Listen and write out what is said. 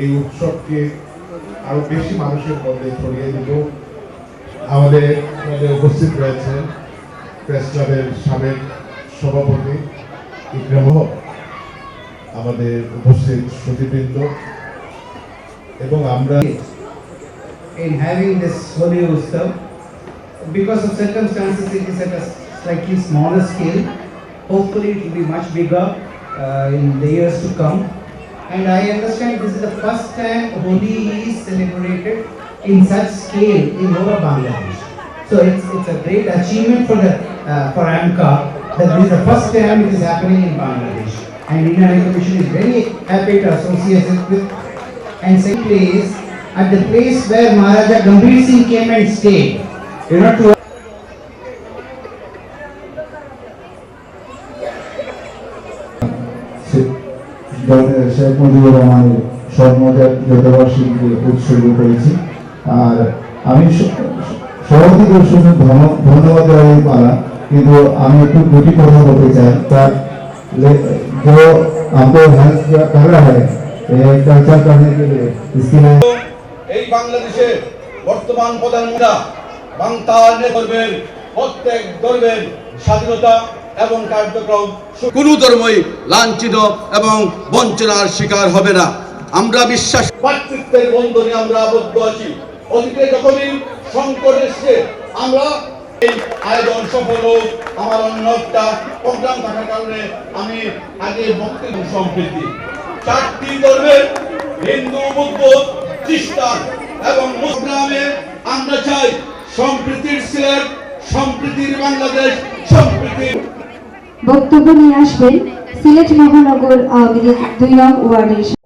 এই উৎসবকে আরো বেশি মানুষের মধ্যে ছড়িয়ে দিব। আমাদের উপস্থিত রয়েছে প্রেস ক্লাবের সাবেক সভাপতি ইকরাম, আমাদের উপস্থিত সতীবৃন্দ এবং আমরা in having this holy Utsav. Because of circumstances it is at a slightly smaller scale. Hopefully it will be much bigger in the years to come. And I understand this is the first time Holi is celebrated in such scale in over Bangladesh. So it's a great achievement for AMCA that this is the first time it is happening in Bangladesh. And Indian High Commission is very happy to associate it with. And second place, at the place where Maharaja Gambhir Singh came and stayed, you know, to Sheikh Mujibur রহমানের স্বর্ণজয়ন্তী উৎসর্গ করেছি। আর আমি সভাপতি দর্শনের ধন্যবাদ দেওয়ার পালা, কিন্তু আমি একটু দুটি কথা বলতে চাই। তার जो हमको हेल्प कर रहा है कल्चर करने के लिए इसके लिए এই বাংলাদেশে বর্তমান প্রধানমন্ত্রী বাংলাদেশ করবেন প্রত্যেক ধর্মের স্বাধীনতা এবং কার্যক্রম কোন ধর্মই লাঞ্ছিত এবং বঞ্চনার শিকার হবে না। আমরা বিশ্বাস ভাতৃত্বের বন্ধনে আমরা আবদ্ধ আছি। অতীতে যখনই সংকট এসেছে আমরা এই আয়োজন সফল হোক, আমার অন্য একটা প্রোগ্রাম থাকার কারণে আমি আগে বক্তব্য সম্প্রীতি চারটি ধর্মের হিন্দু, বৌদ্ধ, খ্রিস্টান এবং মুসলমানে আমরা চাই সম্প্রীতির সিলেট, সম্প্রীতির বাংলাদেশ, সম্প্রীতির বক্তব্য নিয়ে আসবেন সিলেট মহানগর আওয়ামী লীগ 2 নং ওয়ার্ডের